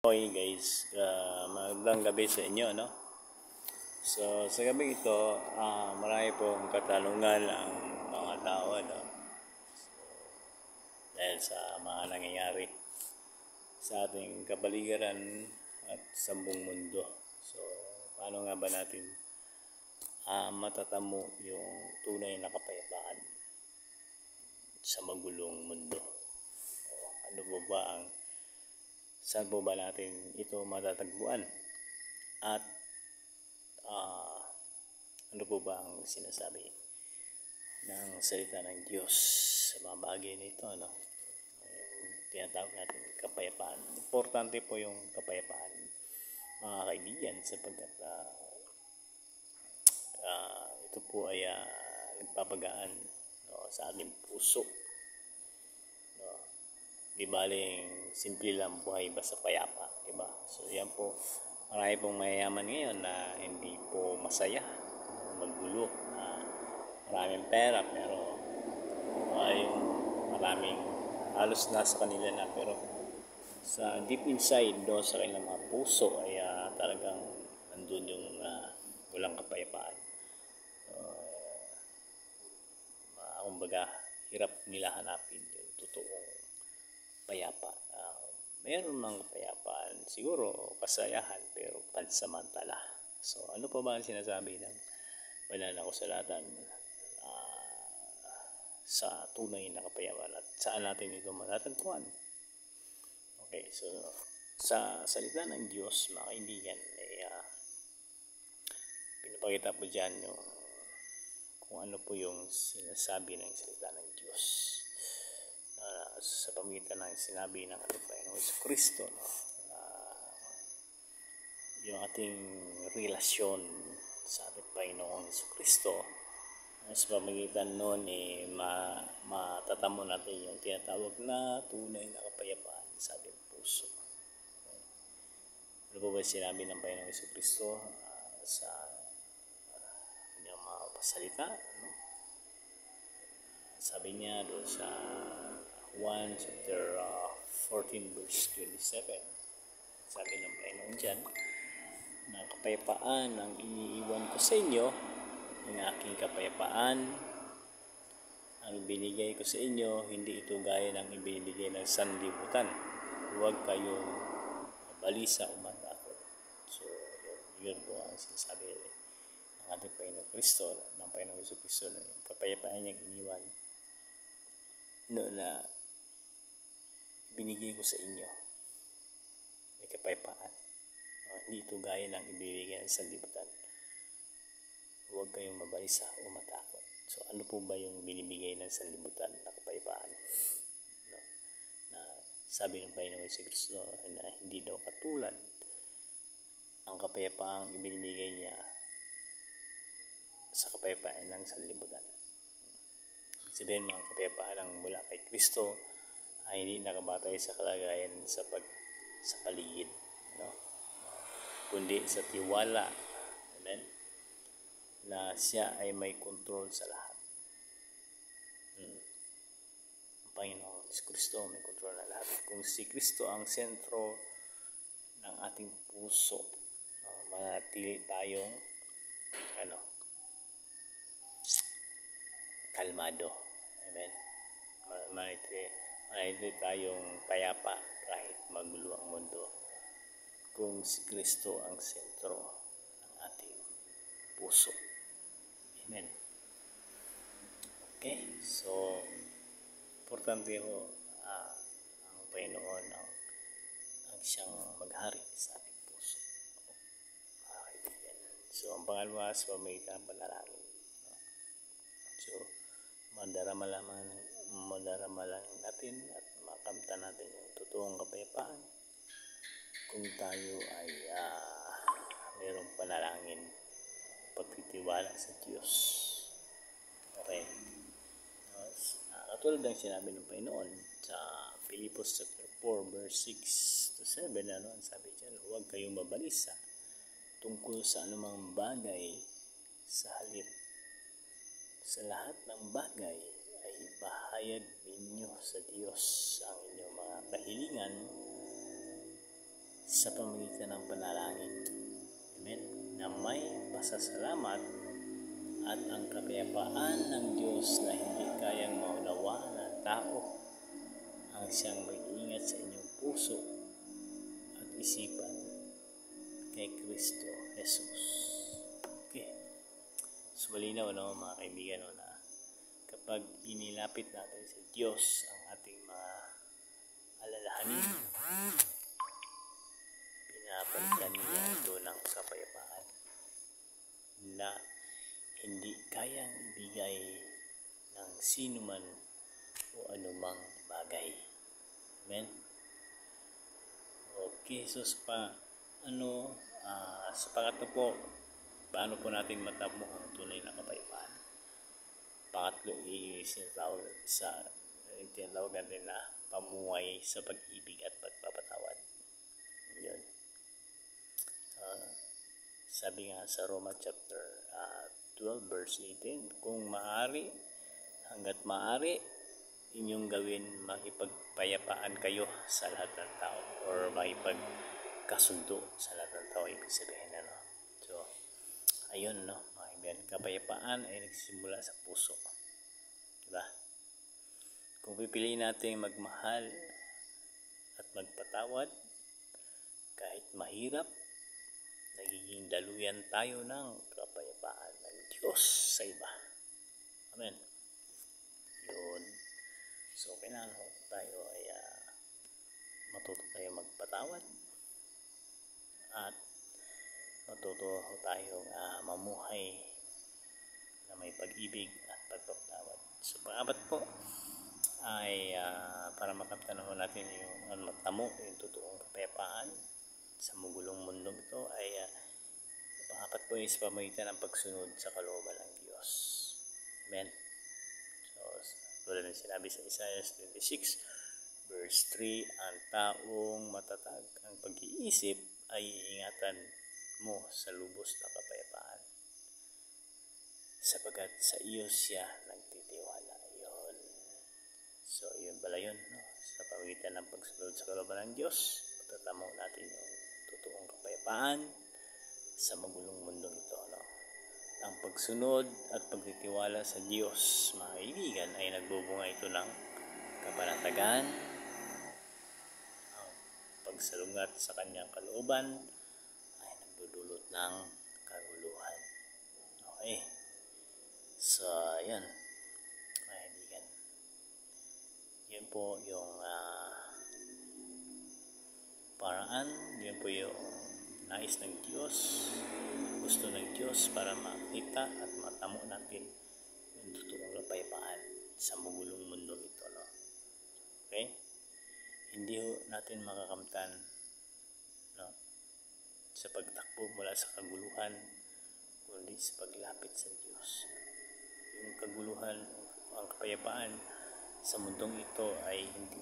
Okay guys, magandang gabi sa inyo, no? So, sa gabi ito, marami pong katanungan ang mga tao, no? Dahil sa mga nangyayari sa ating kapaligiran at sa buong mundo. So, paano nga ba natin matatamo yung tunay na kapayapaan sa magulong mundo? Ano po ba saan po ba natin ito matatagpuan? At ano po ba ang sinasabi ng salita ng Diyos sa mga bagay nito, no? Yung tinatawag natin kapayapaan. Importante po yung kapayapaan, mga kaibigan, sapagkat ito po ay nagpapagaan, no, sa ating puso. Di baling simple lang buhay basta payapa, diba? So yan po, marami pong mayayaman ngayon na hindi po masaya, magulo, maraming pera, pero yung maraming halos nasa kanila na, pero sa deep inside do sa kanilang mga puso ay talagang nandun yung walang kapayapaan. Kumbaga, hirap nila hanapin yung totoong payapa. Mayroon mang kapayapaan, siguro kasayahan, pero pansamantala. So, ano pa ba ang sinasabi ng banal na kasulatan sa tunay na kapayapaan at saan natin ito matatagpuan? Okay, so sa salita ng Diyos, mga kaibigan, pinapakita po dyan yung kung ano po yung sinasabi ng salita ng Diyos. Sa pamitan ng sinabi ng ating Panginoong Jesucristo, no? Yung ating relasyon sa ating Panginoong Jesucristo, sa pamitan noon matatamo natin yung tinatawag na tunay na kapayapaan sa ating puso. Okay. Ano po ba sinabi ng Panginoong Jesucristo sa kanyang mga pasalita? No? Sabi niya doon sa 1 chapter 14 verse 27, sabi ng Panginoon dyan, na kapayapaan ang iniiwan ko sa inyo, ang aking kapayapaan ang binigay ko sa inyo, hindi ito gaya ng ibinibigay ng sanlibutan. Huwag kayong balisa o matakot. So, yun po ang sinasabi ng ating Panginoong Kristo, ng Panginoong Jesucristo, na yung kapayapaan niyang iniwan na binigay ko sa inyo, may kapayapaan. Hindi ito gaya ng ibibigay ng sanlibutan. Huwag kayong mabalisa o matakot. So, ano po ba yung binibigay ng sanlibutan na kapayapaan? No? Na sabi ng Panginoong Jesucristo na hindi daw katulad ang kapayapaang ibinibigay niya sa kapayapaan ng sanlibutan. Sabihin, mga kapayapaan ang mula kay Kristo ay hindi nakabatay sa kalagayan sa paligid, no? Kundi sa tiwala, amen, na siya ay may control sa lahat. Ang Panginoon si Kristo may control na lahat. Kung si Kristo ang sentro ng ating puso, manatili tayong kalmado, amen, manatili tayong payapa kahit magulo ang mundo, kung si Kristo ang sentro ng ating puso. Amen. Okay, so importante ho ang Panginoon ang siyang maghari sa ating puso. So, ang pangalawa sa pamitan ng panalangin. So, madarama lang natin at makamta natin yung totoong kapayapaan kung tayo ay mayroong panalangin, pagtitiwala sa Diyos. Okay. Katulad ng sinabi ng Panginoon sa Filipos chapter 4 verse 6 to 7, ang sabi dyan, huwag kayong mabalisa tungkol sa anumang bagay, sa halip sa lahat ng bagay ay ipahayag ninyo sa Diyos ang inyong mga kahilingan sa pamamagitan ng panalangin. Amen? Na may pasasalamat at ang kapayapaan ng Diyos na hindi kayang maunawa ng tao ang siyang mag-iingat sa inyong puso at isipan kay Kristo Jesus. Okay. So, malinaw mga kaibigan na kapag inilapit natin sa Diyos ang ating mga alalahanin, pinapalitan niya ito ng kapayapaan na hindi kayang ibigay ng sino man o anumang bagay. Amen? Okay, so sa pangatlo po, paano po natin matamo ang tunay na kapayapaan? Pangatlo, tinatawag natin na pamuhay sa pag-ibig at pagpapatawad. Yun. Sabi nga sa Roma chapter 12 verse 18, kung maaari, hanggat maaari, inyong gawin makipagpayapaan kayo sa lahat ng tao or makipagkasundo sa lahat ng tao. Ibig sabihin So, ayun mga kaibigan, kapayapaan ay nagsisimula sa puso. Diba? Kung pipiliin natin magmahal at magpatawad, kahit mahirap, nagiging daluyan tayo ng kapayapaan ng Diyos sa iba. Amen. Yun. So, kailangan tayo ay matuto tayo magpatawad at matuto tayong mamuhay na may pag-ibig at pagpapatawad. So, pang-apat po ay para makamtan natin yung matamo yung totoong kapayapaan sa magulong mundong ito ay pang-apat po is pamagitan ng pagsunod sa kalooban ng Diyos. Amen. So, tulad ng sinabi sa Isaiah 26 verse 3, ang taong matatag ang pag-iisip ay iingatan mo sa lubos na kapayapaan sapagkat sa iyo siya nagtitiwala. Yun. So, yun pala yun. Sa pamagitan ng pagsunod sa kalooban ng Diyos, matatamo natin yung totoong kapayapaan sa magulong mundong ito. Ang pagsunod at pagtitiwala sa Diyos, mga kaibigan, ay nagbubunga ito ng kapanatagan, ang pagsalungat sa kanyang kalooban ay nagdudulot ng kaguluhan. Okay. So, yan. Mga kaibigan. Yan po yung paraan, yan po yung nais ng Diyos, gusto ng Diyos para makita at matamo natin yung totoong kapayapaan sa magulong mundo ito. Okay? Hindi natin makakamtan sa pagtakbo mula sa kaguluhan, kundi sa paglapit sa Diyos. Yung kaguluhan, ang kapayapaan sa mundong ito ay hindi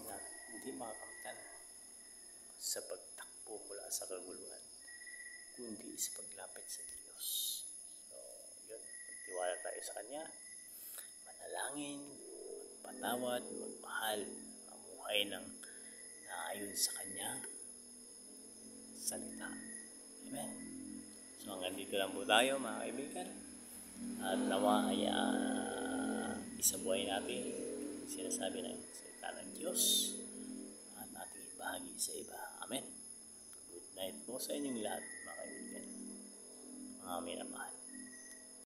makakamtan sa pagtakbo mula sa kaguluhan, kundi sa paglapit sa Diyos. So, yun. Magtiwala tayo sa Kanya. Manalangin, magpatawad, magmahal, mamuhay ng naayon sa Kanya salita. Amen. So, hanggang dito lang po tayo, mga kaibigan. At nawa ay isabuhay natin sinasabi ng salita ng Diyos at ating ibahagi sa iba. Amen. Good night po sa inyong lahat, mga kaibigan. Mga minamahal.